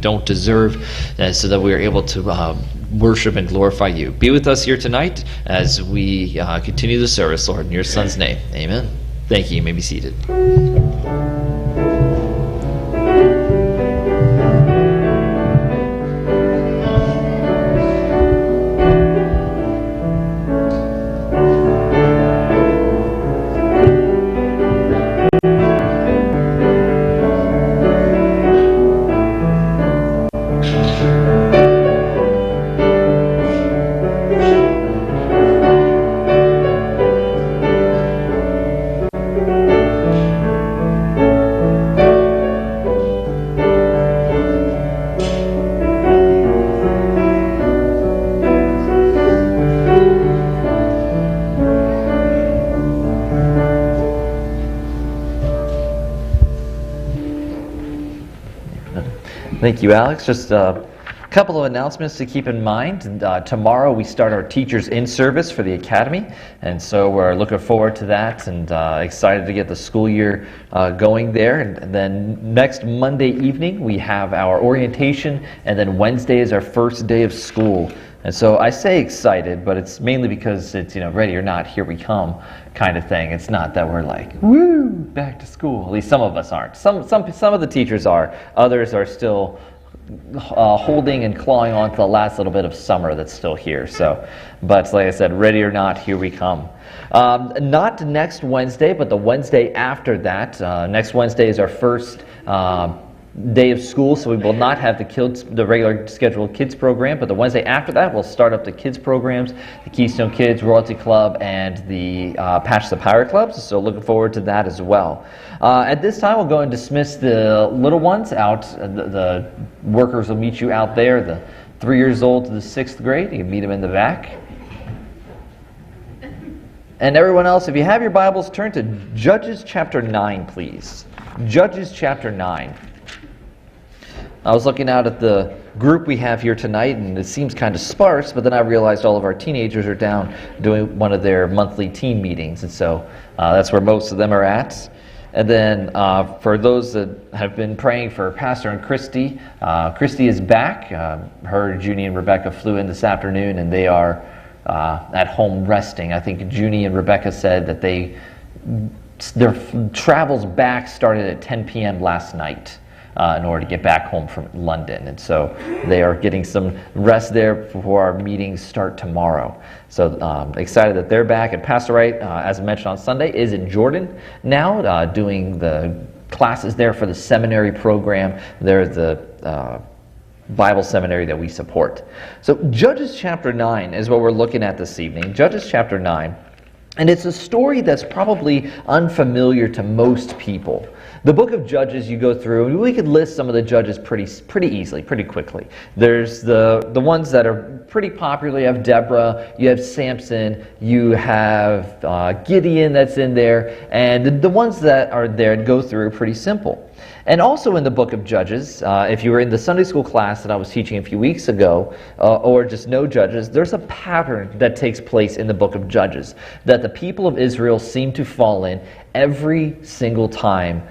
don't deserve, so that we are able to worship and glorify you. Be with us here tonight as we continue the service, Lord, in your Son's name. Amen. Thank you. You may be seated. Thank you, Alex. Just a couple of announcements to keep in mind. Tomorrow we start our Teachers in Service for the Academy, and so we're looking forward to that and excited to get the school year going there. And then next Monday evening we have our orientation, and then Wednesday is our first day of school. And so I say excited, but it's mainly because it's, ready or not, here we come kind of thing. It's not that we're like, woo, back to school. At least some of us aren't. Some of the teachers are. Others are still holding and clawing on to the last little bit of summer that's still here. But like I said, ready or not, here we come. Not next Wednesday, but the Wednesday after that. Next Wednesday is our first day of school, so we will not have the regular scheduled kids program, but the Wednesday after that we'll start up the kids programs, the Keystone Kids, Royalty Club, and the Patch the Pirate Clubs, so looking forward to that as well. At this time we'll go and dismiss the little ones out. The workers will meet you out there, the 3 years old to the 6th grade. You can meet them in the back. And everyone else, if you have your Bibles, turn to Judges chapter 9, please. Judges chapter 9. I was looking out at the group we have here tonight, and it seems kind of sparse, but then I realized all of our teenagers are down doing one of their monthly teen meetings, and so that's where most of them are at. And then for those that have been praying for Pastor and Christy, Christy is back. Her, Junie, and Rebecca flew in this afternoon, and they are at home resting. I think Junie and Rebecca said that their travels back started at 10 p.m. last night. In order to get back home from London. And so they are getting some rest there before our meetings start tomorrow. So excited that they're back. And Pastor Wright, as I mentioned on Sunday, is in Jordan now doing the classes there for the seminary program. They're the Bible seminary that we support. So Judges chapter 9 is what we're looking at this evening. Judges chapter 9. And it's a story that's probably unfamiliar to most people. The book of Judges, you go through, we could list some of the judges pretty easily, pretty quickly. There's the ones that are pretty popular. You have Deborah, you have Samson, you have Gideon that's in there, and the ones that are there and go through are pretty simple. And also in the book of Judges, if you were in the Sunday school class that I was teaching a few weeks ago, or just know Judges, there's a pattern that takes place in the book of Judges that the people of Israel seem to fall in every single time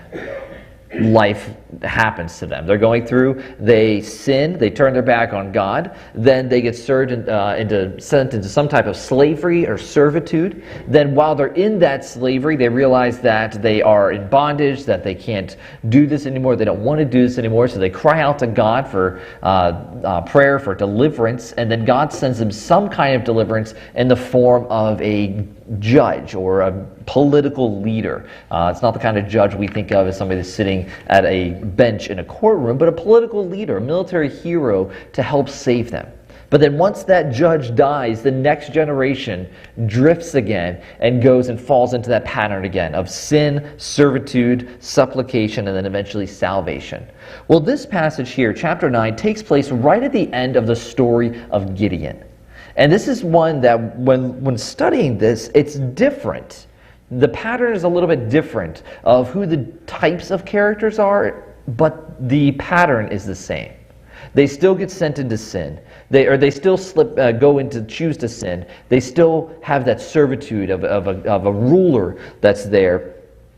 life happens to them. They're going through, they sin, they turn their back on God, then they get sent into some type of slavery or servitude. Then while they're in that slavery, they realize that they are in bondage, that they can't do this anymore, they don't want to do this anymore, so they cry out to God for prayer for deliverance, and then God sends them some kind of deliverance in the form of a judge or a political leader. It's not the kind of judge we think of as somebody that's sitting at a bench in a courtroom, but a political leader, a military hero to help save them. But then once that judge dies, the next generation drifts again and goes and falls into that pattern again of sin, servitude, supplication, and then eventually salvation. Well, this passage here, chapter 9, takes place right at the end of the story of Gideon. And this is one that when studying this, it's different. The pattern is a little bit different of who the types of characters are, but the pattern is the same. They still get sent into sin. They still choose to sin. They still have that servitude of a ruler that's there.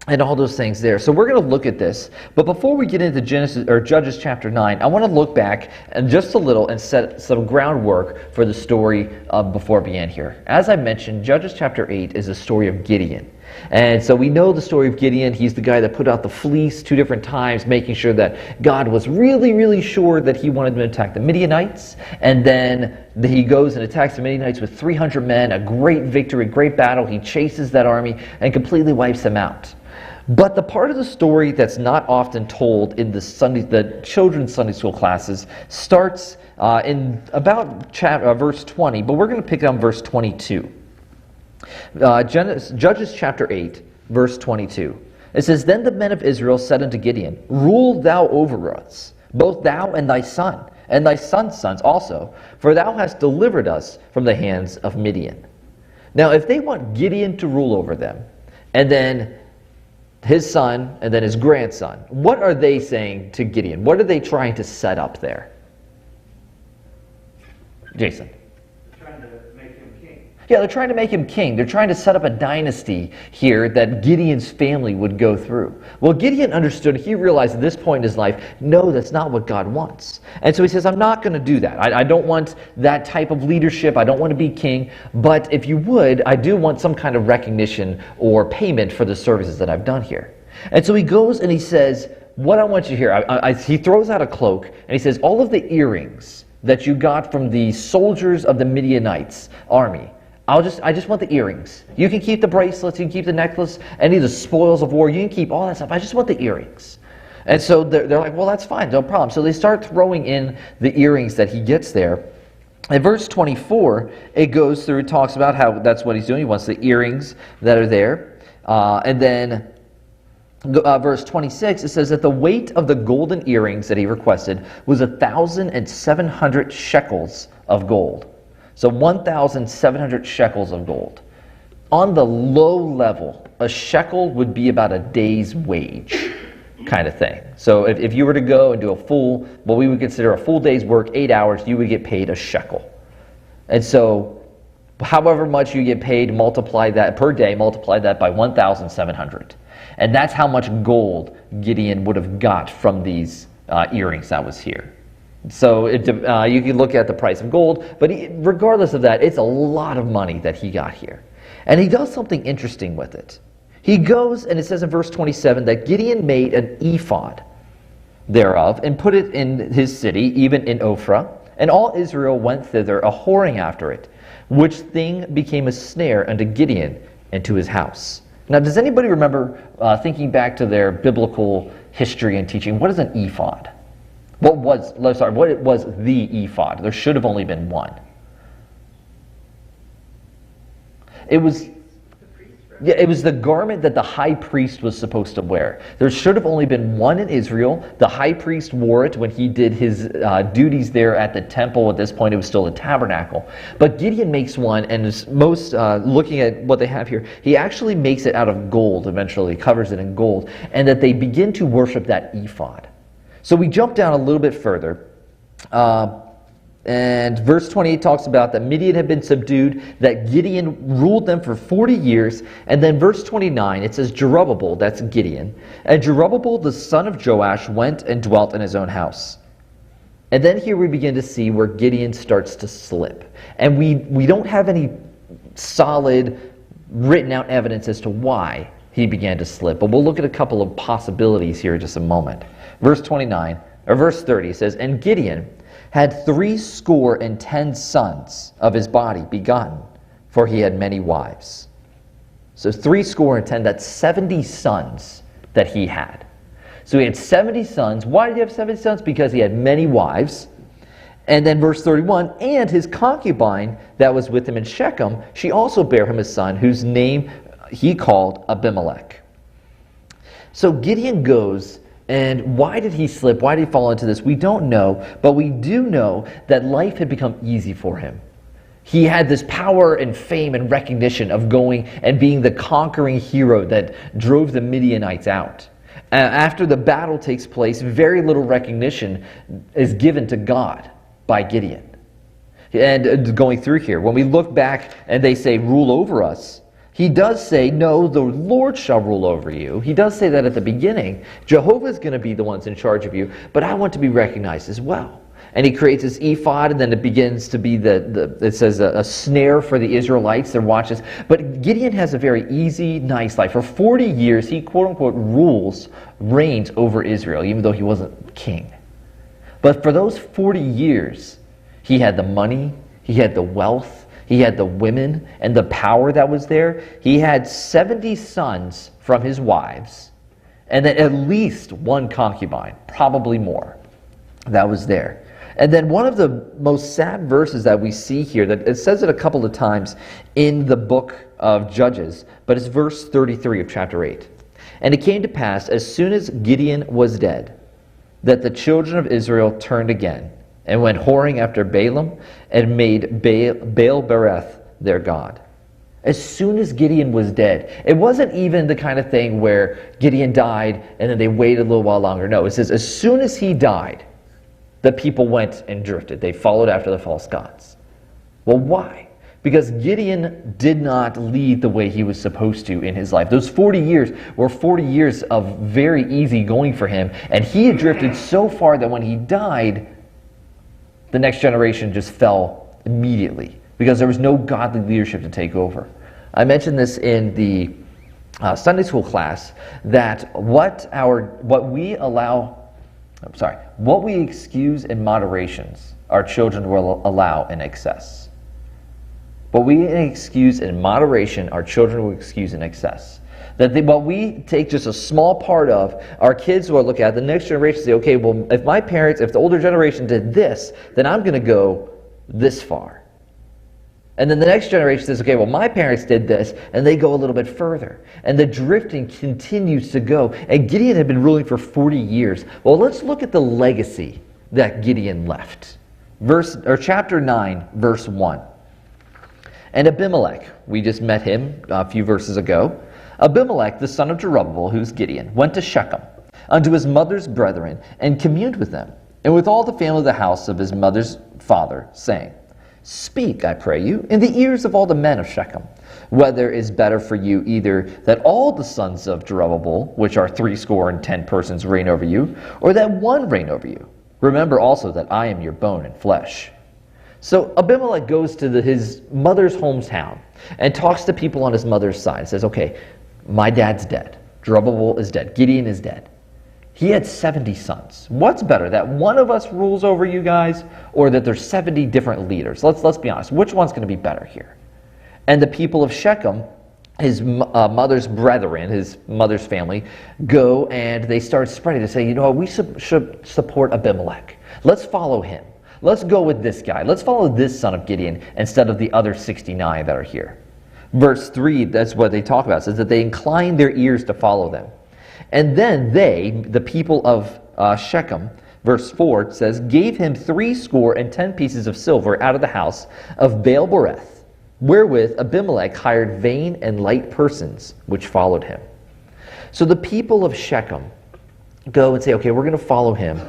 and all those things there. So we're going to look at this. But before we get into Genesis or Judges chapter 9, I want to look back and just a little and set some groundwork for the story before it began here. As I mentioned, Judges chapter 8 is a story of Gideon. And so we know the story of Gideon. He's the guy that put out the fleece 2 different times, making sure that God was really, really sure that he wanted to attack the Midianites. And then he goes and attacks the Midianites with 300 men, a great victory, great battle. He chases that army and completely wipes them out. But the part of the story that's not often told in the children's Sunday school classes starts in about verse 20, but we're going to pick up verse 22. Judges chapter 8, verse 22. It says, "Then the men of Israel said unto Gideon, Rule thou over us, both thou and thy son, and thy son's sons also, for thou hast delivered us from the hands of Midian." Now, if they want Gideon to rule over them, and then his son, and then his grandson, what are they saying to Gideon? What are they trying to set up there? Jason? Trying to make him king. Yeah, they're trying to make him king. They're trying to set up a dynasty here that Gideon's family would go through. Well, Gideon understood, he realized at this point in his life, no, that's not what God wants. And so he says, I'm not going to do that. I don't want that type of leadership. I don't want to be king. But if you would, I do want some kind of recognition or payment for the services that I've done here. And so he goes and he says, what I want you to hear, he throws out a cloak and he says, all of the earrings that you got from the soldiers of the Midianites army, I just want the earrings. You can keep the bracelets, you can keep the necklace, any of the spoils of war, you can keep all that stuff. I just want the earrings. And so they're like, well, that's fine, no problem. So they start throwing in the earrings that he gets there. In verse 24, it goes through, it talks about how that's what he's doing. He wants the earrings that are there. And then verse 26, it says that the weight of the golden earrings that he requested was 1,700 shekels of gold. So 1,700 shekels of gold. On the low level, a shekel would be about a day's wage kind of thing. So if you were to go and do what we would consider a full day's work, 8 hours, you would get paid a shekel. And so however much you get paid, multiply that per day, multiply that by 1,700. And that's how much gold Gideon would have got from these earrings that was here. So you can look at the price of gold, but regardless of that, it's a lot of money that he got here. And he does something interesting with it. He goes, and it says in verse 27 that Gideon made an ephod thereof and put it in his city, even in Ophrah, and all Israel went thither a-whoring after it, which thing became a snare unto Gideon and to his house. Now, does anybody remember, thinking back to their biblical history and teaching, what is an ephod? What was the ephod? There should have only been one. It was the garment that the high priest was supposed to wear. There should have only been one in Israel. The high priest wore it when he did his duties there at the temple. At this point, it was still a tabernacle. But Gideon makes one, and is looking at what they have here, he actually makes it out of gold eventually, covers it in gold, and that they begin to worship that ephod. So we jump down a little bit further, and verse 28 talks about that Midian had been subdued, that Gideon ruled them for 40 years, and then verse 29, it says Jerubbaal, that's Gideon, and Jerubbaal the son of Joash went and dwelt in his own house. And then here we begin to see where Gideon starts to slip. And we don't have any solid written out evidence as to why he began to slip, but we'll look at a couple of possibilities here in just a moment. Verse 30 says, And Gideon had 70 sons of his body begotten, for he had many wives. So 70, that's 70 sons that he had. So he had 70 sons. Why did he have 70 sons? Because he had many wives. And then verse 31, and his concubine that was with him in Shechem, she also bare him a son, whose name he called Abimelech. So Gideon goes, and why did he slip? Why did he fall into this? We don't know, but we do know that life had become easy for him. He had this power and fame and recognition of going and being the conquering hero that drove the Midianites out. After the battle takes place, very little recognition is given to God by Gideon. And going through here, when we look back and they say, rule over us, He does say, no, the Lord shall rule over you. He does say that at the beginning. Jehovah is going to be the ones in charge of you, but I want to be recognized as well. And he creates this ephod, and then it begins to be it says a snare for the Israelites, their watches. But Gideon has a very easy, nice life. For 40 years, he quote-unquote reigns over Israel, even though he wasn't king. But for those 40 years, he had the money, he had the wealth, he had the women and the power that was there. He had 70 sons from his wives, and then at least one concubine, probably more, that was there. And then one of the most sad verses that we see here, that it says it a couple of times in the book of Judges, but it's verse 33 of chapter 8. And it came to pass, as soon as Gideon was dead, that the children of Israel turned again, and went whoring after Balaam, and made Baal-bereth their god. As soon as Gideon was dead, it wasn't even the kind of thing where Gideon died and then they waited a little while longer. No, it says as soon as he died, the people went and drifted. They followed after the false gods. Well, why? Because Gideon did not lead the way he was supposed to in his life. Those 40 years were 40 years of very easy going for him, and he had drifted so far that when he died, the next generation just fell immediately because there was no godly leadership to take over. I mentioned this in the Sunday school class that what we excuse in moderations, our children will allow in excess. What we excuse in moderation, our children will excuse in excess. What we take just a small part of, our kids will look at, the next generation say, okay, well, if the older generation did this, then I'm going to go this far. And then the next generation says, okay, well, my parents did this, and they go a little bit further. And the drifting continues to go. And Gideon had been ruling for 40 years. Well, let's look at the legacy that Gideon left. Chapter 9, verse 1. And Abimelech, we just met him a few verses ago. Abimelech, the son of Jerubbaal, who's Gideon, went to Shechem, unto his mother's brethren, and communed with them, and with all the family of the house of his mother's father, saying, Speak, I pray you, in the ears of all the men of Shechem, whether it is better for you either that all the sons of Jerubbaal, which are 70 persons, reign over you, or that one reign over you. Remember also that I am your bone and flesh. So Abimelech goes to his mother's hometown and talks to people on his mother's side. Says, okay, my dad's dead. Jerubbaal is dead. Gideon is dead. He had 70 sons. What's better, that one of us rules over you guys, or that there's 70 different leaders? Let's be honest. Which one's going to be better here? And the people of Shechem, his mother's brethren, his mother's family, go and they start spreading to say, you know what, we should support Abimelech. Let's follow him. Let's go with this guy. Let's follow this son of Gideon instead of the other 69 that are here. Verse 3, that's what they talk about, says that they inclined their ears to follow them. And then they, the people of Shechem, verse 4 says, gave him 70 pieces of silver out of the house of Baal-bereth, wherewith Abimelech hired vain and light persons, which followed him. So the people of Shechem go and say, okay, we're going to follow him.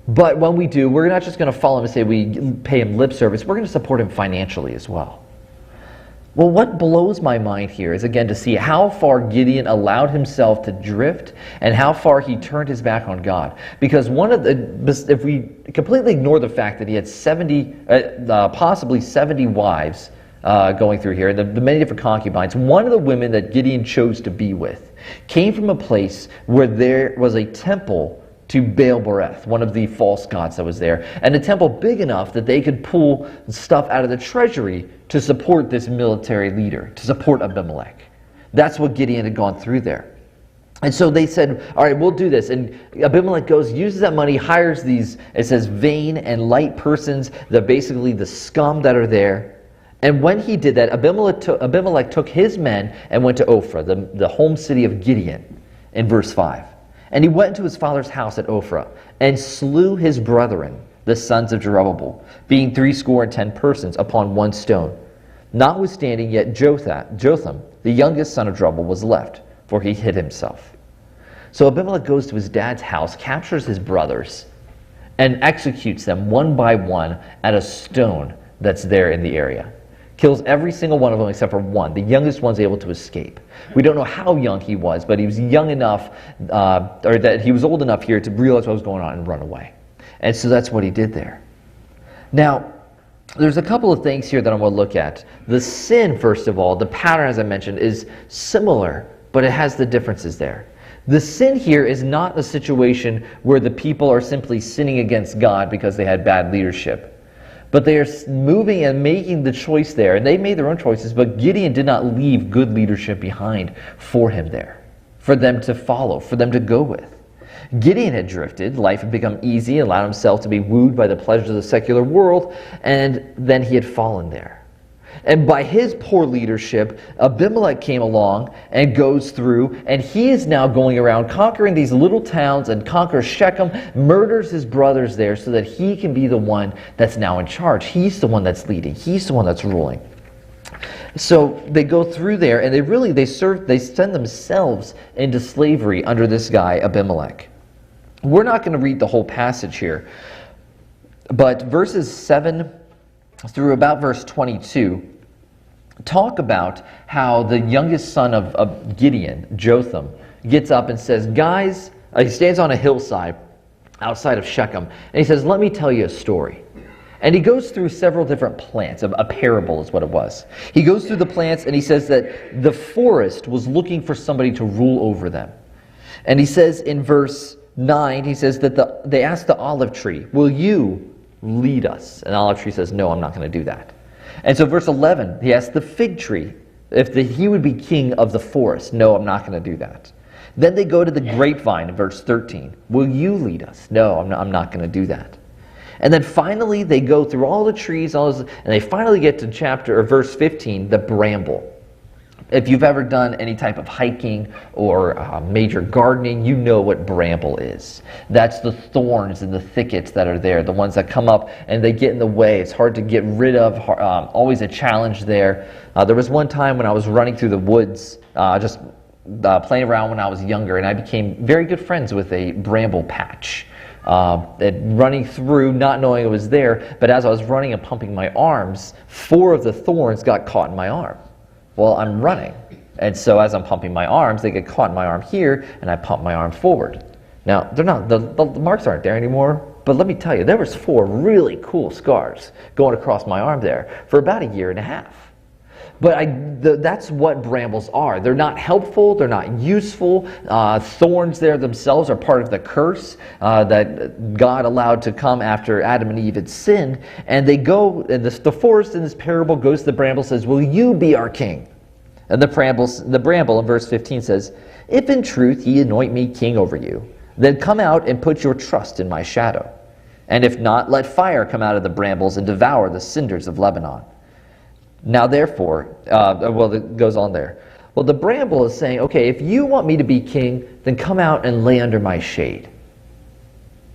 But when we do, we're not just going to follow him and say we pay him lip service. We're going to support him financially as well. Well, what blows my mind here is, again, to see how far Gideon allowed himself to drift and how far he turned his back on God. Because if we completely ignore the fact that he had possibly 70 wives going through here, the many different concubines, one of the women that Gideon chose to be with came from a place where there was a temple to Baal-bereth, one of the false gods that was there, and a temple big enough that they could pull stuff out of the treasury to support this military leader, to support Abimelech. That's what Gideon had gone through there. And so they said, all right, we'll do this. And Abimelech goes, uses that money, hires these, it says, vain and light persons, that basically the scum that are there. And when he did that, Abimelech took his men and went to Ophrah, the home city of Gideon, in verse 5. And he went into his father's house at Ophrah, and slew his brethren, the sons of Jerubbaal, being 70 persons, upon one stone. Notwithstanding, yet Jotham, the youngest son of Jerubbaal, was left, for he hid himself. So Abimelech goes to his dad's house, captures his brothers, and executes them one by one at a stone that's there in the area. Kills every single one of them except for one. The youngest one's able to escape. We don't know how young he was, but he was young enough, or that he was old enough here to realize what was going on and run away. And so that's what he did there. Now, there's a couple of things here that I want to look at. The sin, first of all, the pattern, as I mentioned, is similar, but it has the differences there. The sin here is not a situation where the people are simply sinning against God because they had bad leadership. But they are moving and making the choice there. And they made their own choices, but Gideon did not leave good leadership behind for him there, for them to follow, for them to go with. Gideon had drifted. Life had become easy, allowed himself to be wooed by the pleasures of the secular world, and then he had fallen there. And by his poor leadership, Abimelech came along and goes through, and he is now going around conquering these little towns and conquers Shechem, murders his brothers there so that he can be the one that's now in charge. He's the one that's leading. He's the one that's ruling. So they go through there, and they send themselves into slavery under this guy, Abimelech. We're not going to read the whole passage here, but verses 7 through about verse 22 talk about how the youngest son of Gideon, Jotham, gets up and says, guys, he stands on a hillside outside of Shechem, and he says, let me tell you a story. And he goes through several different plants. A parable is what it was. He goes through the plants, and he says that the forest was looking for somebody to rule over them. And he says in verse 9, he says that they asked the olive tree, will you lead us? And the olive tree says, no, I'm not going to do that. And so verse 11, he asked the fig tree if he would be king of the forest. No, I'm not going to do that. Then they go to the grapevine in verse 13. Will you lead us? No, I'm not going to do that. And then finally they go through all the trees, and they finally get to verse 15, the bramble. If you've ever done any type of hiking or major gardening, you know what bramble is. That's the thorns and the thickets that are there, the ones that come up and they get in the way. It's hard to get rid of, always a challenge there. There was one time when I was running through the woods, just playing around when I was younger, and I became very good friends with a bramble patch. Running through, not knowing it was there, but as I was running and pumping my arms, 4 of the thorns got caught in my arm. Well, I'm running, and so as I'm pumping my arms, they get caught in my arm here, and I pump my arm forward. Now, they're not the marks aren't there anymore, but let me tell you, there was 4 really cool scars going across my arm there for about a year and a half. But that's what brambles are. They're not helpful. They're not useful. Thorns there themselves are part of the curse that God allowed to come after Adam and Eve had sinned. And they go, and the forest in this parable goes to the bramble, says, will you be our king? And the bramble in verse 15 says, if in truth ye anoint me king over you, then come out and put your trust in my shadow. And if not, let fire come out of the brambles and devour the cinders of Lebanon. Now therefore, it goes on there. Well, the bramble is saying, okay, if you want me to be king, then come out and lay under my shade.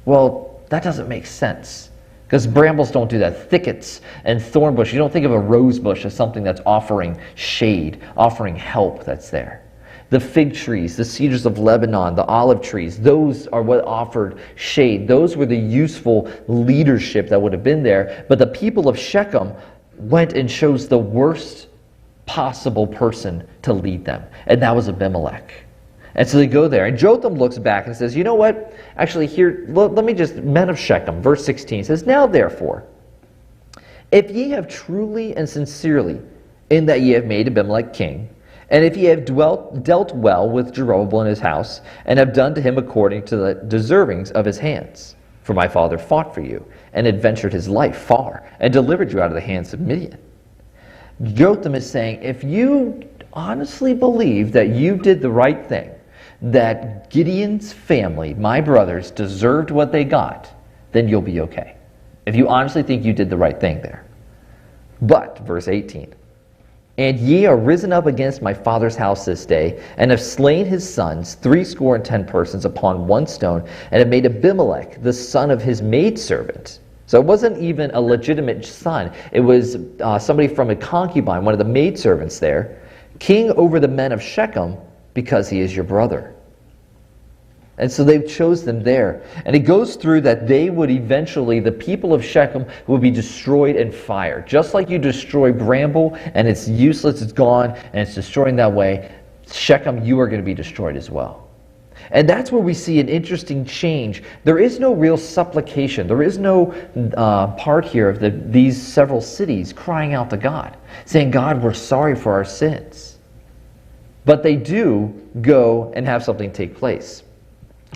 Well, that doesn't make sense, because brambles don't do that. Thickets and thorn bush, you don't think of a rose bush as something that's offering shade, offering help that's there. The fig trees, the cedars of Lebanon, the olive trees, those are what offered shade. Those were the useful leadership that would have been there. But the people of Shechem went and chose the worst possible person to lead them, and that was Abimelech. And so they go there, and Jotham looks back and says, you know what, actually here, let me just, men of Shechem, verse 16 says, now therefore, if ye have truly and sincerely, in that ye have made Abimelech king, and if ye have dealt well with Jeroboam and his house, and have done to him according to the deservings of his hands, for my father fought for you, and adventured his life far, and delivered you out of the hands of Midian. Jotham is saying, if you honestly believe that you did the right thing, that Gideon's family, my brothers, deserved what they got, then you'll be okay. If you honestly think you did the right thing there. But, verse 18, and ye are risen up against my father's house this day, and have slain his sons, 70 persons upon one stone, and have made Abimelech, the son of his maidservant. So it wasn't even a legitimate son. It was somebody from a concubine, one of the maidservants there, king over the men of Shechem, because he is your brother. And so they chose them there. And it goes through that they would eventually, the people of Shechem would be destroyed in fire. Just like you destroy bramble and it's useless, it's gone, and it's destroyed in that way, Shechem, you are going to be destroyed as well. And that's where we see an interesting change. There is no real supplication. There is no part here of these several cities crying out to God, saying, God, we're sorry for our sins. But they do go and have something take place.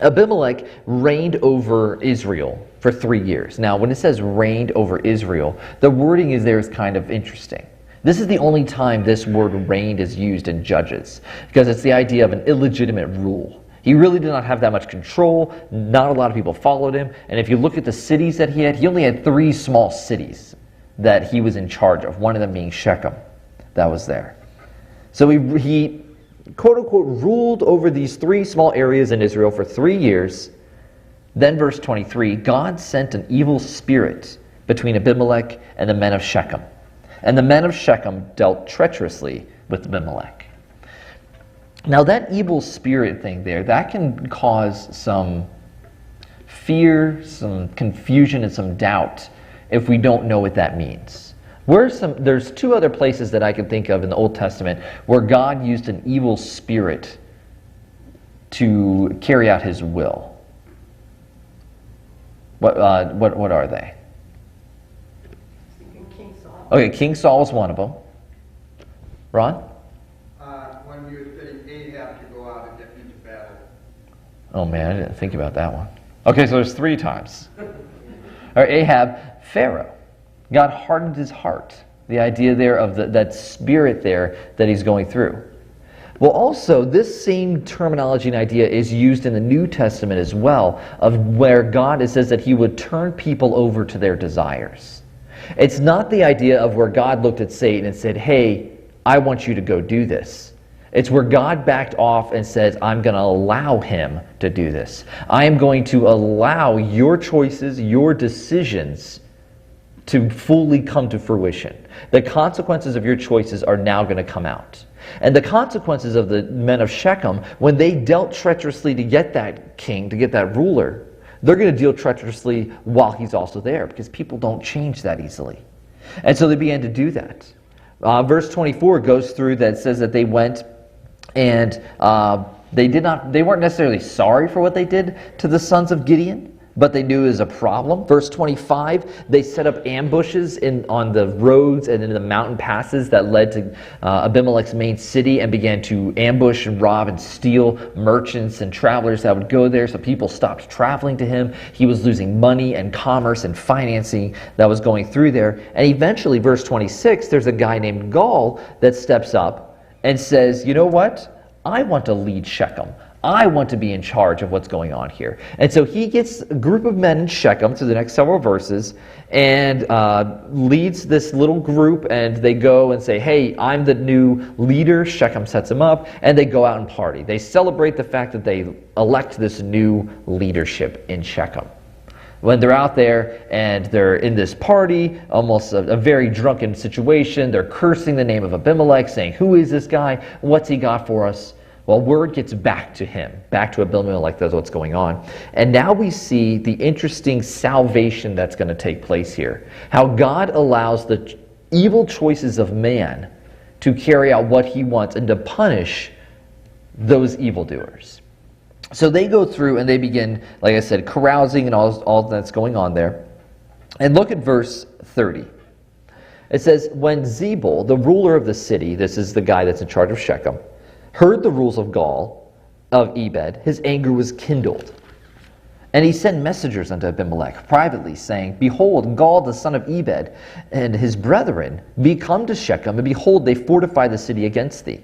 Abimelech reigned over Israel for 3 years. Now, when it says reigned over Israel, the wording is there is kind of interesting. This is the only time this word reigned is used in Judges, because it's the idea of an illegitimate rule. He really did not have that much control. Not a lot of people followed him. And if you look at the cities that he only had 3 small cities that he was in charge of, one of them being Shechem that was there. So he quote-unquote ruled over these 3 small areas in Israel for 3 years. Then verse 23, God sent an evil spirit between Abimelech and the men of Shechem. And the men of Shechem dealt treacherously with Abimelech. Now that evil spirit thing there, that can cause some fear, some confusion, and some doubt if we don't know what that means. There's 2 other places that I can think of in the Old Testament where God used an evil spirit to carry out his will. What are they? King Saul. Okay, King Saul was one of them. Ron? When you were saying Ahab to go out and get into battle. Oh man, I didn't think about that one. Okay, so there's 3 times. All right, Ahab, Pharaoh. God hardened his heart. The idea there of that spirit there that he's going through. Well, also, this same terminology and idea is used in the New Testament as well, of where God, it says that he would turn people over to their desires. It's not the idea of where God looked at Satan and said, hey, I want you to go do this. It's where God backed off and says, I'm going to allow him to do this. I am going to allow your choices, your decisions to fully come to fruition. The consequences of your choices are now going to come out. And the consequences of the men of Shechem, when they dealt treacherously to get that king, to get that ruler, they're going to deal treacherously while he's also there, because people don't change that easily. And so they began to do that. Verse 24 goes through that, says that they went and they weren't necessarily sorry for what they did to the sons of Gideon, but they knew it was a problem. Verse 25, they set up ambushes on the roads and in the mountain passes that led to Abimelech's main city, and began to ambush and rob and steal merchants and travelers that would go there. So people stopped traveling to him. He was losing money and commerce and financing that was going through there. And eventually, verse 26, there's a guy named Gaul that steps up and says, you know what? I want to lead Shechem. I want to be in charge of what's going on here. And so he gets a group of men in Shechem through the next several verses and leads this little group, and they go and say, hey, I'm the new leader. Shechem sets him up, and they go out and party. They celebrate the fact that they elect this new leadership in Shechem. When they're out there and they're in this party, almost a very drunken situation, they're cursing the name of Abimelech, saying, who is this guy? What's he got for us? Well, word gets back to him, back to Abimelech, that's what's going on. And now we see the interesting salvation that's going to take place here. How God allows the evil choices of man to carry out what he wants and to punish those evildoers. So they go through and they begin, like I said, carousing and all that's going on there. And look at verse 30. It says, when Zebul, the ruler of the city, this is the guy that's in charge of Shechem, heard the rules of Gaul, of Ebed, his anger was kindled. And he sent messengers unto Abimelech privately, saying, behold, Gaul the son of Ebed and his brethren be come to Shechem, and behold, they fortify the city against thee.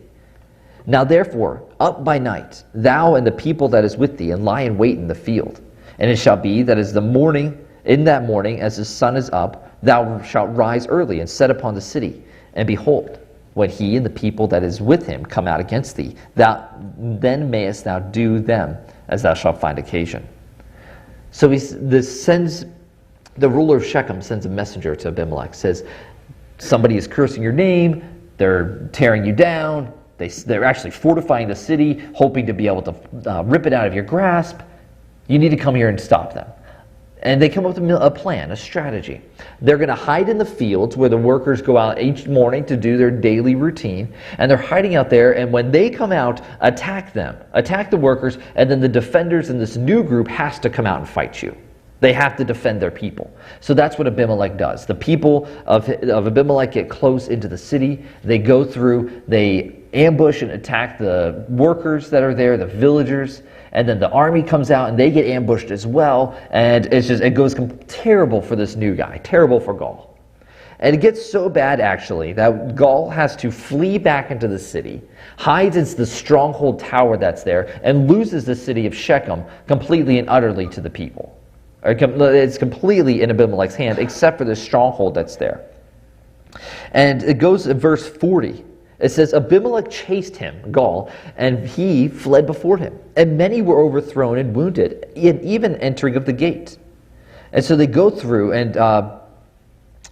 Now therefore, up by night, thou and the people that is with thee, and lie in wait in the field. And it shall be that in that morning, as the sun is up, thou shalt rise early and set upon the city. And behold, when he and the people that is with him come out against thee, then mayest thou do them as thou shalt find occasion. So the ruler of Shechem sends a messenger to Abimelech, says, somebody is cursing your name, they're tearing you down, They're actually fortifying the city, hoping to be able to rip it out of your grasp. You need to come here and stop them. And they come up with a plan, a strategy. They're going to hide in the fields where the workers go out each morning to do their daily routine. And they're hiding out there, and when they come out, attack them. Attack the workers, and then the defenders in this new group has to come out and fight you. They have to defend their people. So that's what Abimelech does. The people of Abimelech get close into the city. They go through, they ambush and attack the workers that are there, the villagers. And then the army comes out and they get ambushed as well. And it goes terrible for this new guy, terrible for Gaul. And it gets so bad, actually, that Gaul has to flee back into the city, hides in the stronghold tower that's there, and loses the city of Shechem completely and utterly to the people. It's completely in Abimelech's hand, except for the stronghold that's there. And it goes in verse 40. It says, Abimelech chased him, Gaul, and he fled before him. And many were overthrown and wounded, even entering of the gate. And so they go through, and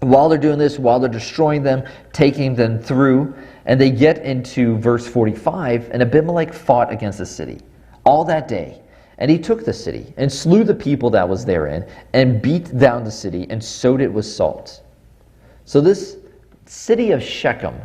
while they're doing this, while they're destroying them, taking them through, and they get into verse 45, and Abimelech fought against the city all that day. And he took the city, and slew the people that was therein, and beat down the city, and sowed it with salt. So this city of Shechem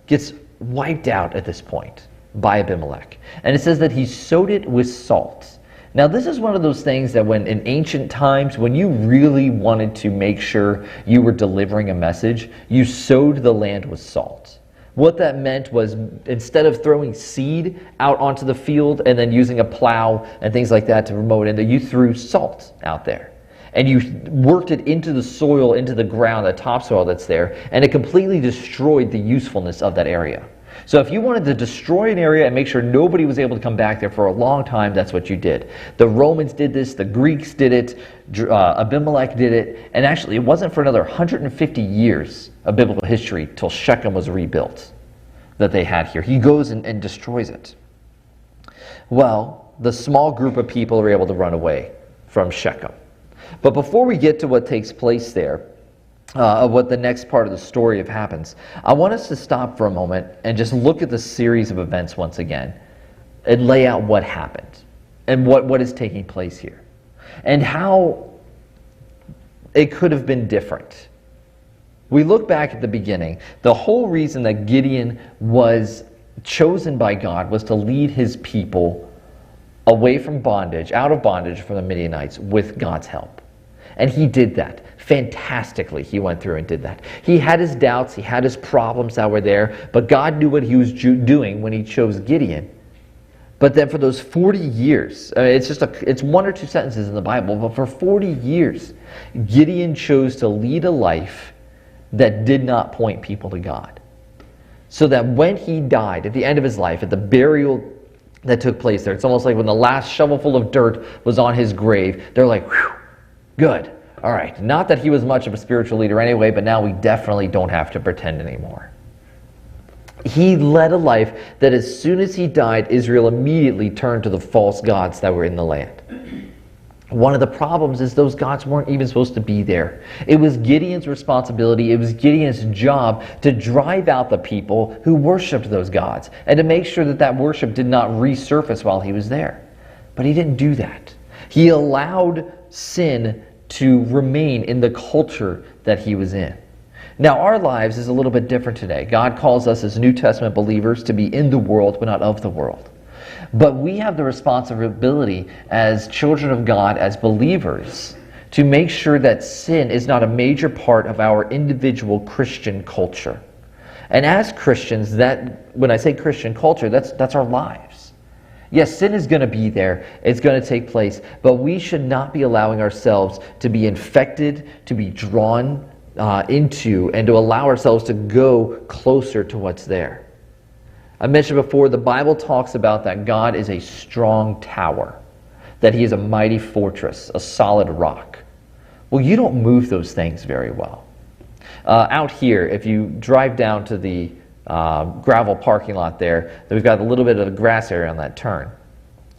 gets wiped out at this point by Abimelech. And it says that he sowed it with salt. Now this is one of those things that when in ancient times, when you really wanted to make sure you were delivering a message, you sowed the land with salt. What that meant was, instead of throwing seed out onto the field and then using a plow and things like that to promote it, you threw salt out there. And you worked it into the soil, into the ground, the topsoil that's there, and it completely destroyed the usefulness of that area. So if you wanted to destroy an area and make sure nobody was able to come back there for a long time, that's what you did. The Romans did this, the Greeks did it, Abimelech did it, and actually it wasn't for another 150 years of biblical history till Shechem was rebuilt that they had here. He goes and destroys it. Well, the small group of people are able to run away from Shechem. But before we get to what takes place there, what the next part of the story happens, I want us to stop for a moment and just look at the series of events once again and lay out what happened and what is taking place here and how it could have been different. We look back at the beginning. The whole reason that Gideon was chosen by God was to lead his people away from bondage, out of bondage from the Midianites with God's help. And he did that fantastically. He went through and did that. He had his doubts, he had his problems that were there, but God knew what he was doing when he chose Gideon. But then for those 40 years, it's one or two sentences in the Bible, but for 40 years, Gideon chose to lead a life that did not point people to God. So that when he died, at the end of his life, at the burial that took place there, it's almost like when the last shovelful of dirt was on his grave, they're like, whew, good. All right. Not that he was much of a spiritual leader anyway, but now we definitely don't have to pretend anymore. He led a life that as soon as he died, Israel immediately turned to the false gods that were in the land. One of the problems is those gods weren't even supposed to be there. It was Gideon's responsibility, it was Gideon's job to drive out the people who worshipped those gods and to make sure that that worship did not resurface while he was there. But he didn't do that. He allowed sin to remain in the culture that he was in. Now, our lives is a little bit different today. God calls us as New Testament believers to be in the world, but not of the world. But we have the responsibility as children of God, as believers, to make sure that sin is not a major part of our individual Christian culture. And as Christians, that when I say Christian culture, that's our lives. Yes, sin is going to be there. It's going to take place. But we should not be allowing ourselves to be infected, to be drawn into, and to allow ourselves to go closer to what's there. I mentioned before, the Bible talks about that God is a strong tower, that he is a mighty fortress, a solid rock. Well, you don't move those things very well. Out here, if you drive down to the gravel parking lot there, we've got a little bit of a grass area on that turn.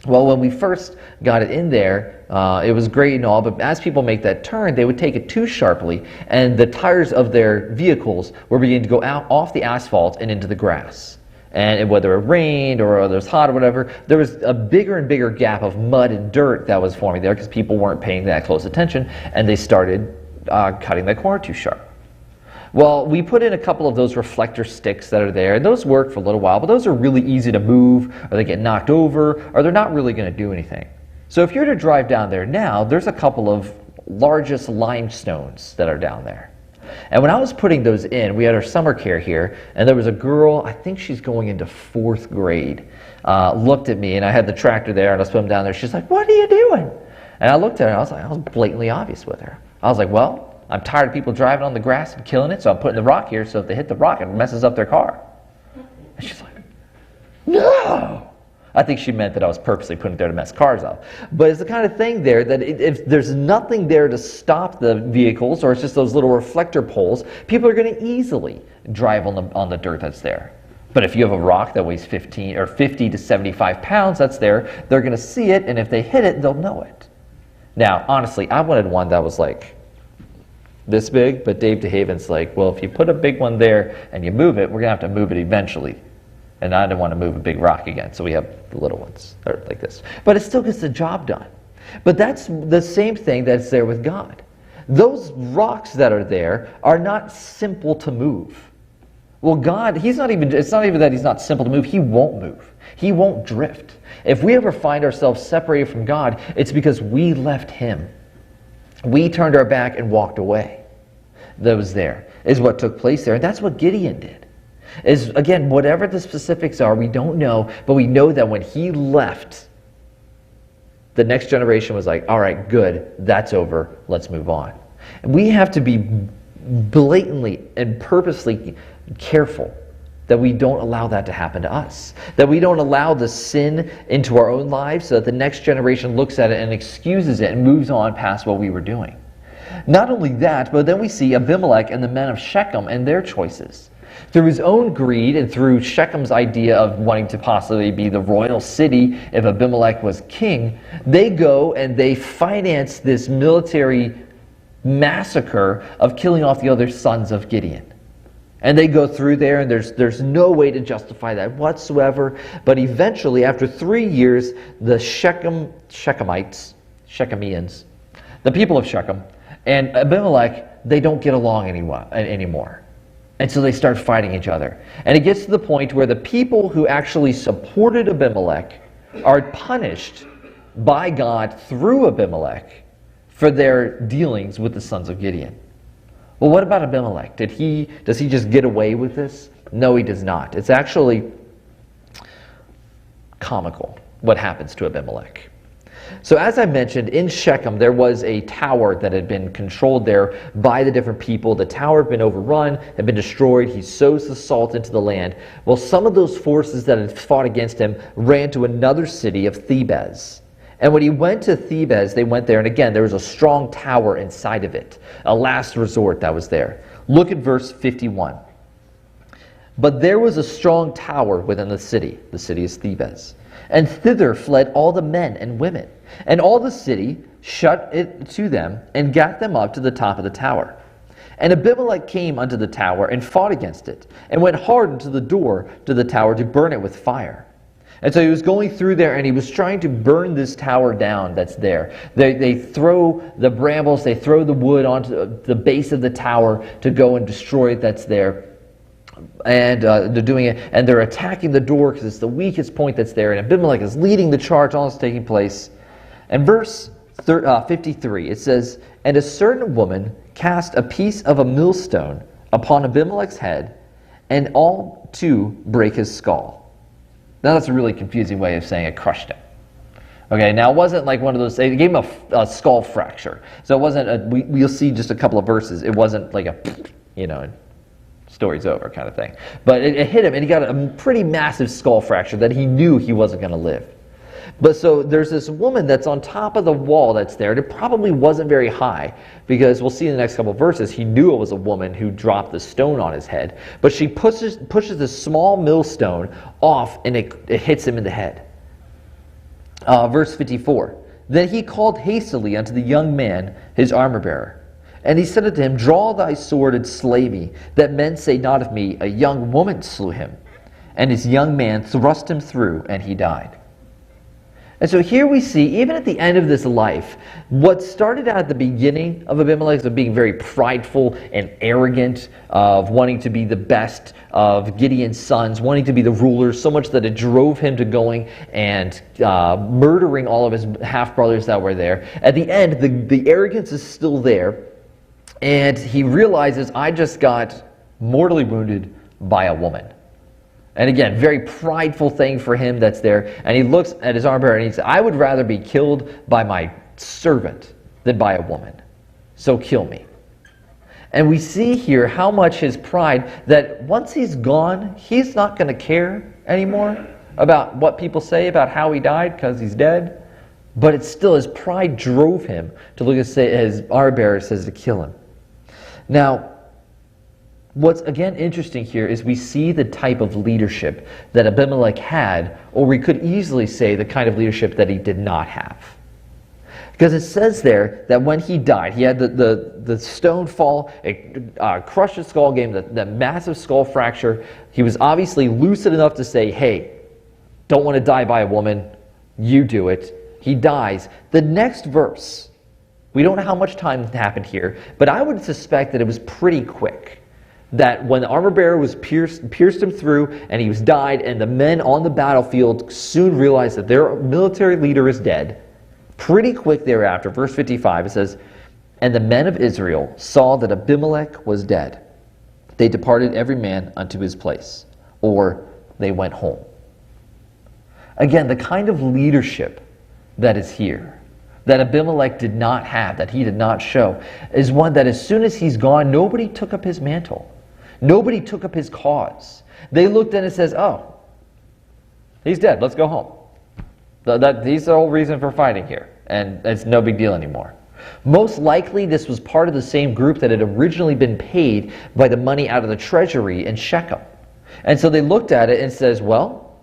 Well, when we first got it in there, it was great and all, but as people make that turn, they would take it too sharply, and the tires of their vehicles were beginning to go out off the asphalt and into the grass. And whether it rained or whether it was hot or whatever, there was a bigger and bigger gap of mud and dirt that was forming there because people weren't paying that close attention, and they started cutting that corner too sharp. Well, we put in a couple of those reflector sticks that are there, and those work for a little while, but those are really easy to move, or they get knocked over, or they're not really going to do anything. So if you're to drive down there now, there's a couple of largest limestones that are down there. And when I was putting those in, we had our summer care here, and there was a girl, I think she's going into 4th grade, looked at me, and I had the tractor there, and I was putting them down there. She's like, "What are you doing?" And I looked at her, and I was blatantly obvious with her. I was like, "Well, I'm tired of people driving on the grass and killing it, so I'm putting the rock here so if they hit the rock, it messes up their car." And she's like, "No!" I think she meant that I was purposely putting it there to mess cars up. But it's the kind of thing there that if there's nothing there to stop the vehicles, or it's just those little reflector poles, people are going to easily drive on the dirt that's there. But if you have a rock that weighs 50 to 75 pounds that's there, they're going to see it, and if they hit it, they'll know it. Now, honestly, I wanted one that was like this big, but Dave DeHaven's like, "Well, if you put a big one there and you move it, we're going to have to move it eventually." And I didn't want to move a big rock again, so we have the little ones that are like this. But it still gets the job done. But that's the same thing that's there with God. Those rocks that are there are not simple to move. Well, God, it's not even that He's not simple to move. He won't move. He won't drift. If we ever find ourselves separated from God, it's because we left Him. We turned our back and walked away. That was there, is what took place there. And that's what Gideon did. Is, again, whatever the specifics are, we don't know, but we know that when he left, the next generation was like, "All right, good, that's over, let's move on." And we have to be blatantly and purposely careful that we don't allow that to happen to us, that we don't allow the sin into our own lives so that the next generation looks at it and excuses it and moves on past what we were doing. Not only that, but then we see Abimelech and the men of Shechem and their choices. Through his own greed and through Shechem's idea of wanting to possibly be the royal city if Abimelech was king, they go and they finance this military massacre of killing off the other sons of Gideon. And they go through there, and there's no way to justify that whatsoever. But eventually, after 3 years, the Shechemites, the people of Shechem, and Abimelech, they don't get along anymore. And so they start fighting each other. And it gets to the point where the people who actually supported Abimelech are punished by God through Abimelech for their dealings with the sons of Gideon. Well, what about Abimelech? Does he just get away with this? No, he does not. It's actually comical what happens to Abimelech. So as I mentioned, in Shechem, there was a tower that had been controlled there by the different people. The tower had been overrun, had been destroyed. He sows the salt into the land. Well, some of those forces that had fought against him ran to another city of Thebez. And when he went to Thebez, they went there, and again, there was a strong tower inside of it, a last resort that was there. Look at verse 51. "But there was a strong tower within the city is Thebez, and thither fled all the men and women. And all the city shut it to them, and got them up to the top of the tower. And Abimelech came unto the tower, and fought against it, and went hard unto the door to the tower to burn it with fire." And so he was going through there, and he was trying to burn this tower down that's there. They throw the brambles, they throw the wood onto the base of the tower to go and destroy it that's there. And they're doing it, and they're attacking the door because it's the weakest point that's there. And Abimelech is leading the charge, all that's taking place. And verse 53, it says, "And a certain woman cast a piece of a millstone upon Abimelech's head, and all to break his skull." Now that's a really confusing way of saying it crushed him. Okay, now it wasn't like one of those, they gave him a skull fracture. So it wasn't, we'll see just a couple of verses, it wasn't like story's over kind of thing. But it hit him, and he got a pretty massive skull fracture that he knew he wasn't going to live. But so there's this woman that's on top of the wall that's there, and it probably wasn't very high, because we'll see in the next couple of verses, he knew it was a woman who dropped the stone on his head. But she pushes this small millstone off, and it hits him in the head. Verse 54, "Then he called hastily unto the young man, his armor-bearer. And he said unto him, Draw thy sword and slay me, that men say not of me, A young woman slew him. and his young man thrust him through, and he died. And so here we see, even at the end of this life, what started out at the beginning of Abimelech of being very prideful and arrogant, of wanting to be the best of Gideon's sons, wanting to be the rulers, so much that it drove him to going and murdering all of his half-brothers that were there. At the end, the arrogance is still there, and he realizes, I just got mortally wounded by a woman. And again, very prideful thing for him that's there. And he looks at his armor bearer and he says, I would rather be killed by my servant than by a woman. So kill me. And we see here how much his pride, that once he's gone, he's not going to care anymore about what people say about how he died because he's dead. But it's still, his pride drove him to look at his armor bearer says to kill him. Now, what's again interesting here is we see the type of leadership that Abimelech had, or we could easily say the kind of leadership that he did not have. Because it says there that when he died, he had the stone fall, it crushed his skull, gave him the massive skull fracture. He was obviously lucid enough to say, hey, don't want to die by a woman, you do it. He dies. The next verse, we don't know how much time happened here, but I would suspect that it was pretty quick. That when the armor bearer was pierced him through and he was died, and the men on the battlefield soon realized that their military leader is dead, pretty quick thereafter, verse 55, it says, and the men of Israel saw that Abimelech was dead. They departed every man unto his place, or they went home. Again, the kind of leadership that is here, that Abimelech did not have, that he did not show, is one that as soon as he's gone, nobody took up his mantle. Nobody took up his cause. They looked at it and says, oh, he's dead, let's go home. He's the whole reason for fighting here, and it's no big deal anymore. Most likely this was part of the same group that had originally been paid by the money out of the treasury in Shechem. And so they looked at it and says, well,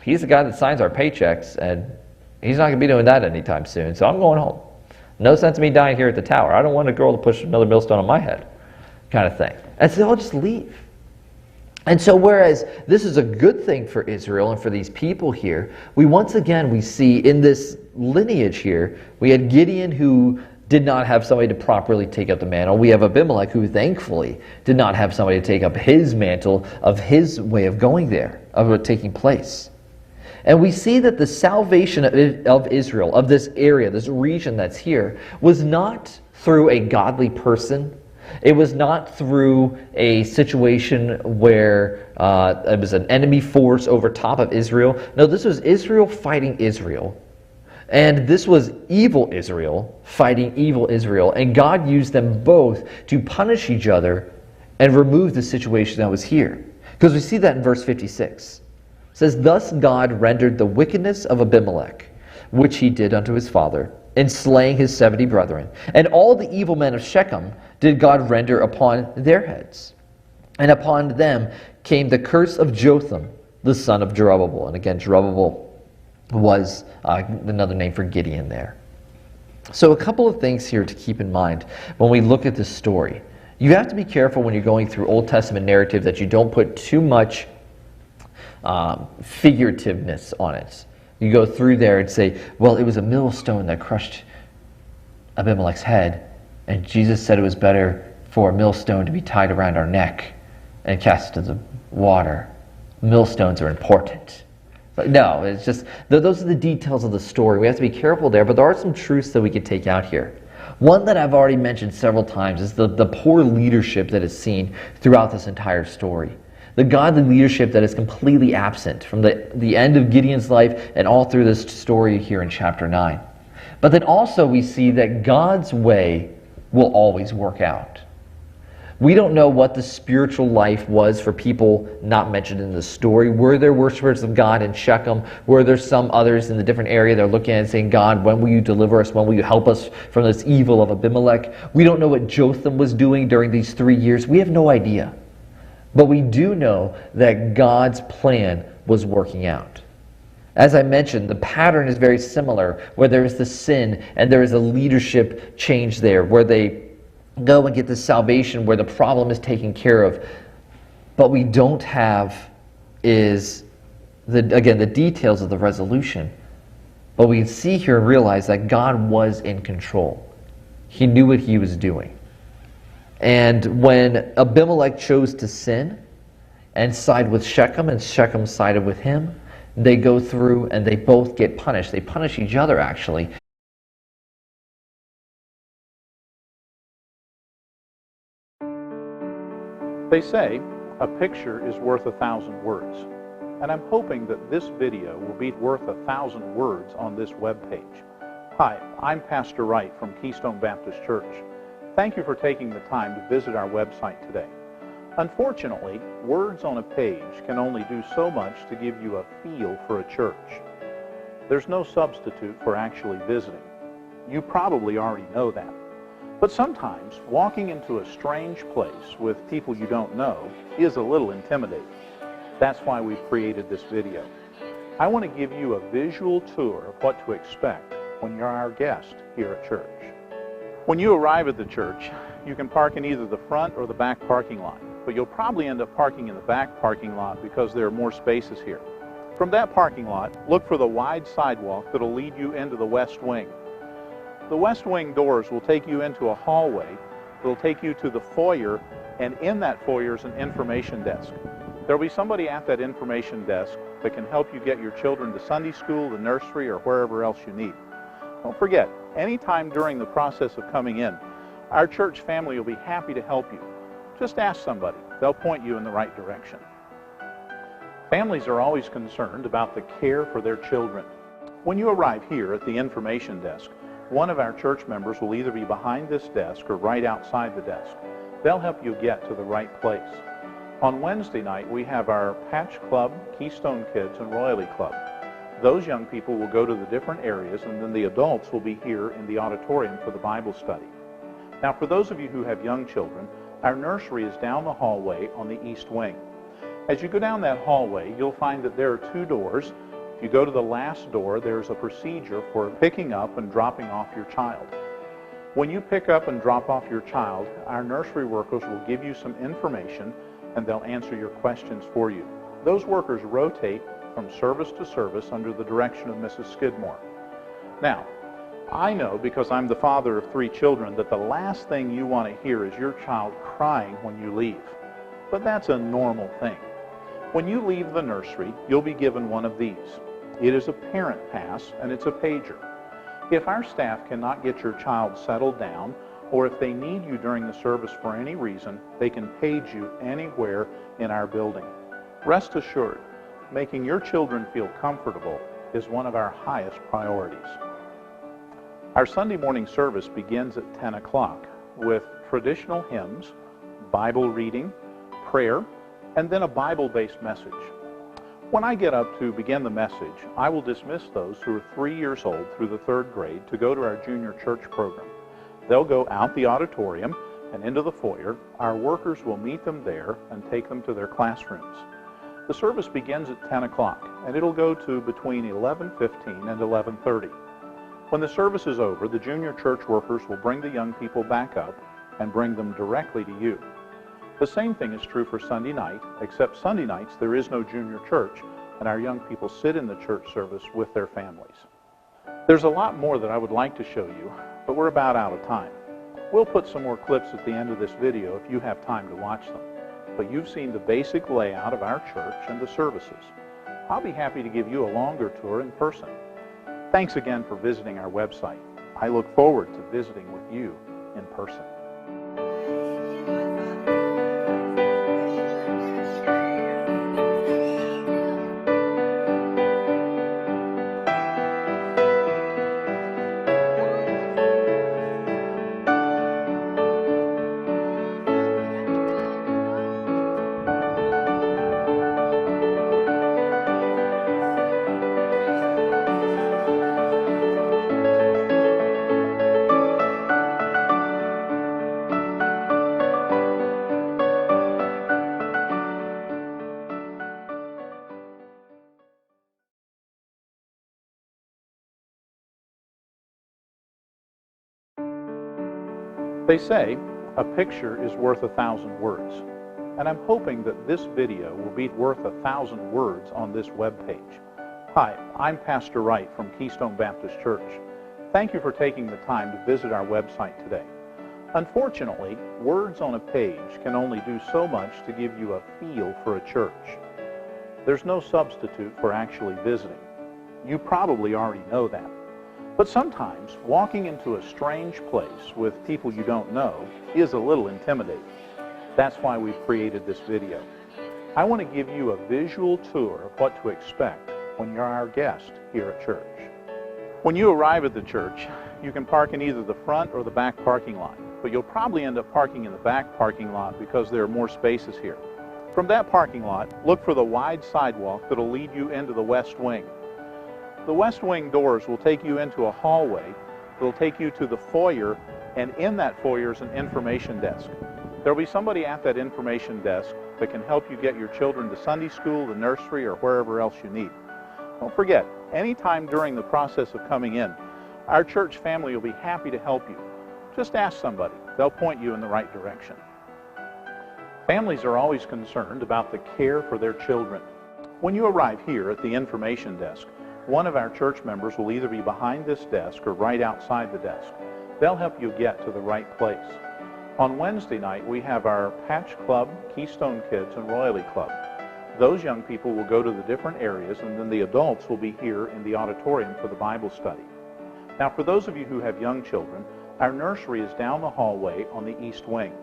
he's the guy that signs our paychecks, and he's not going to be doing that anytime soon, so I'm going home. No sense in me dying here at the tower. I don't want a girl to push another millstone on my head, kind of thing. And so I'll just leave. And so whereas this is a good thing for Israel and for these people here, we see in this lineage here, we had Gideon who did not have somebody to properly take up the mantle. We have Abimelech who thankfully did not have somebody to take up his mantle of his way of going there, of it taking place. And we see that the salvation of Israel, of this area, this region that's here, was not through a godly person. It was not through a situation where it was an enemy force over top of Israel. No, this was Israel fighting Israel. And this was evil Israel fighting evil Israel. And God used them both to punish each other and remove the situation that was here. Because we see that in verse 56. It says, thus God rendered the wickedness of Abimelech, which he did unto his father, in slaying his 70 brethren. And all the evil men of Shechem did God render upon their heads. And upon them came the curse of Jotham, the son of Jerubbaal. And again, Jerubbaal was another name for Gideon there. So a couple of things here to keep in mind when we look at this story. You have to be careful when you're going through Old Testament narrative that you don't put too much figurativeness on it. You go through there and say, well, it was a millstone that crushed Abimelech's head, and Jesus said it was better for a millstone to be tied around our neck and cast into the water. Millstones are important. But no, it's just, those are the details of the story. We have to be careful there, but there are some truths that we could take out here. One that I've already mentioned several times is the poor leadership that is seen throughout this entire story. The godly leadership that is completely absent from the end of Gideon's life and all through this story here in chapter 9. But then also we see that God's way will always work out. We don't know what the spiritual life was for people not mentioned in the story. Were there worshipers of God in Shechem? Were there some others in the different area that are looking at it and saying, God, when will you deliver us? When will you help us from this evil of Abimelech? We don't know what Jotham was doing during these 3 years. We have no idea. But we do know that God's plan was working out. As I mentioned, the pattern is very similar, where there is the sin and there is a leadership change there, where they go and get the salvation, where the problem is taken care of. But we don't have is, again, the details of the resolution. But we can see here and realize that God was in control. He knew what he was doing. And when Abimelech chose to sin and side with Shechem, and Shechem sided with him, they go through and they both get punished. They punish each other, actually. They say a picture is worth 1,000 words, and I'm hoping that this video will be worth 1,000 words on this webpage. Hi, I'm Pastor Wright from Keystone Baptist Church. Thank you for taking the time to visit our website today. Unfortunately, words on a page can only do so much to give you a feel for a church. There's no substitute for actually visiting. You probably already know that. But sometimes walking into a strange place with people you don't know is a little intimidating. That's why we've created this video. I want to give you a visual tour of what to expect when you're our guest here at church. When you arrive at the church, you can park in either the front or the back parking lot, but you'll probably end up parking in the back parking lot because there are more spaces here. From that parking lot, look for the wide sidewalk that'll lead you into the west wing. The west wing doors will take you into a hallway that'll take you to the foyer, and in that foyer is an information desk. There'll be somebody at that information desk that can help you get your children to Sunday school, the nursery, or wherever else you need. Don't forget, anytime during the process of coming in, our church family will be happy to help you. Just ask somebody. They'll point you in the right direction. Families are always concerned about the care for their children. When you arrive here at the information desk, one of our church members will either be behind this desk or right outside the desk. They'll help you get to the right place. On Wednesday night, we have our Patch Club, Keystone Kids, and Royalty Club. Those young people will go to the different areas, and then the adults will be here in the auditorium for the Bible study. Now, for those of you who have young children, our nursery is down the hallway on the east wing. As you go down that hallway, you'll find that there are two doors. If you go to the last door, there's a procedure for picking up and dropping off your child. When you pick up and drop off your child, our nursery workers will give you some information and they'll answer your questions for you. Those workers rotate from service to service under the direction of Mrs. Skidmore. Now, I know, because I'm the father of 3 children, that the last thing you want to hear is your child crying when you leave. But that's a normal thing. When you leave the nursery, you'll be given one of these. It is a parent pass, and it's a pager. If our staff cannot get your child settled down, or if they need you during the service for any reason, they can page you anywhere in our building. Rest assured, making your children feel comfortable is one of our highest priorities. Our Sunday morning service begins at 10 o'clock with traditional hymns, Bible reading, prayer, and then a Bible-based message. When I get up to begin the message, I will dismiss those who are 3 years old through the 3rd grade to go to our junior church program. They'll go out the auditorium and into the foyer. Our workers will meet them there and take them to their classrooms. The service begins at 10 o'clock, and it'll go to between 11:15 and 11:30. When the service is over, the junior church workers will bring the young people back up and bring them directly to you. The same thing is true for Sunday night, except Sunday nights there is no junior church, and our young people sit in the church service with their families. There's a lot more that I would like to show you, but we're about out of time. We'll put some more clips at the end of this video if you have time to watch them. But you've seen the basic layout of our church and the services. I'll be happy to give you a longer tour in person. Thanks again for visiting our website. I look forward to visiting with you in person. They say a picture is worth 1,000 words, and I'm hoping that this video will be worth 1,000 words on this webpage. Hi, I'm Pastor Wright from Keystone Baptist Church. Thank you for taking the time to visit our website today. Unfortunately, words on a page can only do so much to give you a feel for a church. There's no substitute for actually visiting. You probably already know that. But sometimes walking into a strange place with people you don't know is a little intimidating. That's why we've created this video. I want to give you a visual tour of what to expect when you're our guest here at church. When you arrive at the church, you can park in either the front or the back parking lot, but you'll probably end up parking in the back parking lot because there are more spaces here. From that parking lot, look for the wide sidewalk that'll lead you into the west wing. The west wing doors will take you into a hallway that'll take you to the foyer, and in that foyer is an information desk. There'll be somebody at that information desk that can help you get your children to Sunday school, the nursery, or wherever else you need. Don't forget, anytime during the process of coming in, our church family will be happy to help you. Just ask somebody. They'll point you in the right direction. Families are always concerned about the care for their children. When you arrive here at the information desk, one of our church members will either be behind this desk or right outside the desk. They'll help you get to the right place. On Wednesday night, we have our Patch Club, Keystone Kids, and Royalty Club. Those young people will go to the different areas, and then the adults will be here in the auditorium for the Bible study. Now, for those of you who have young children, our nursery is down the hallway on the east wing.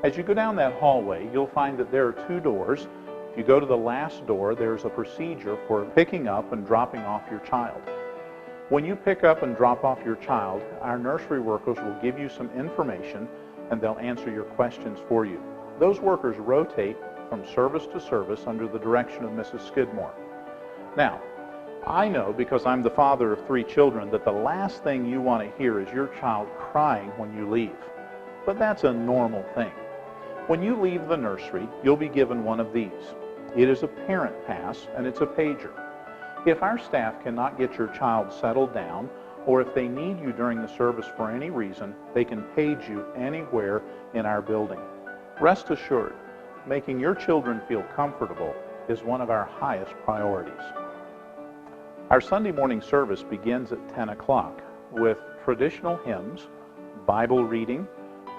As you go down that hallway, you'll find that there are two doors. If you go to the last door, there's a procedure for picking up and dropping off your child. When you pick up and drop off your child, our nursery workers will give you some information and they'll answer your questions for you. Those workers rotate from service to service under the direction of Mrs. Skidmore. Now, I know, because I'm the father of 3 children, that the last thing you want to hear is your child crying when you leave. But that's a normal thing. When you leave the nursery, you'll be given one of these. It is a parent pass, and it's a pager. If our staff cannot get your child settled down, or if they need you during the service for any reason, they can page you anywhere in our building. Rest assured, making your children feel comfortable is one of our highest priorities. Our Sunday morning service begins at 10 o'clock with traditional hymns, Bible reading,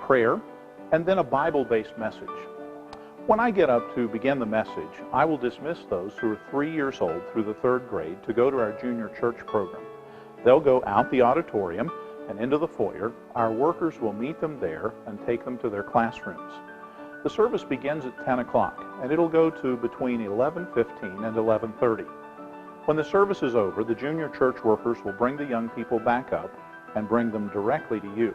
prayer, and then a Bible-based message. When I get up to begin the message, I will dismiss those who are 3 years old through the 3rd grade to go to our junior church program. They'll go out the auditorium and into the foyer. Our workers will meet them there and take them to their classrooms. The service begins at 10 o'clock, and it'll go to between 11:15 and 11:30. When the service is over, the junior church workers will bring the young people back up and bring them directly to you.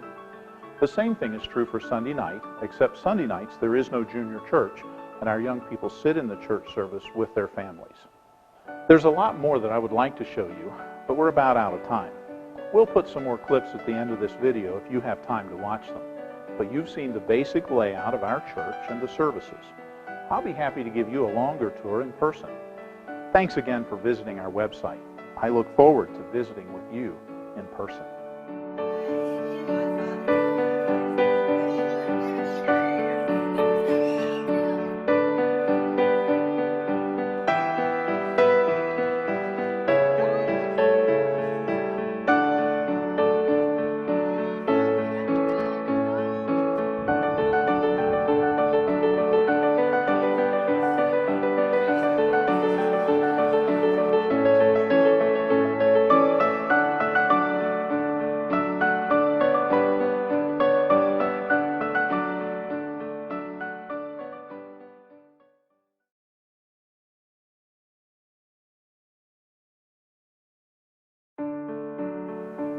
The same thing is true for Sunday night, except Sunday nights there is no junior church, and our young people sit in the church service with their families. There's a lot more that I would like to show you, but we're about out of time. We'll put some more clips at the end of this video if you have time to watch them. But you've seen the basic layout of our church and the services. I'll be happy to give you a longer tour in person. Thanks again for visiting our website. I look forward to visiting with you in person.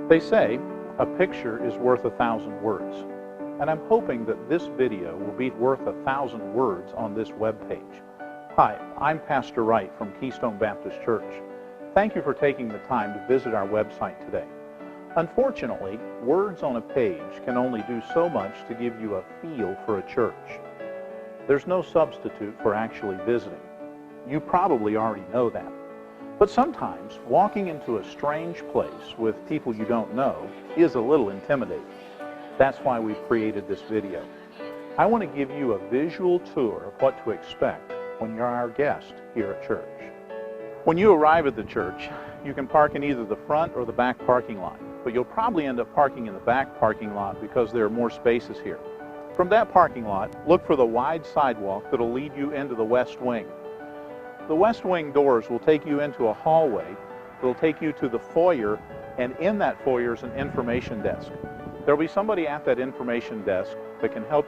They say a picture is worth 1,000 words, and I'm hoping that this video will be worth 1,000 words on this webpage. Hi, I'm Pastor Wright from Keystone Baptist Church. Thank you for taking the time to visit our website today. Unfortunately, words on a page can only do so much to give you a feel for a church. There's no substitute for actually visiting. You probably already know that. But sometimes walking into a strange place with people you don't know is a little intimidating. That's why we've created this video. I want to give you a visual tour of what to expect when you're our guest here at church. When you arrive at the church, you can park in either the front or the back parking lot, but you'll probably end up parking in the back parking lot because there are more spaces here. From that parking lot, look for the wide sidewalk that'll lead you into the west wing. The west wing doors will take you into a hallway that'll take you to the foyer, and in that foyer is an information desk. There'll be somebody at that information desk that can help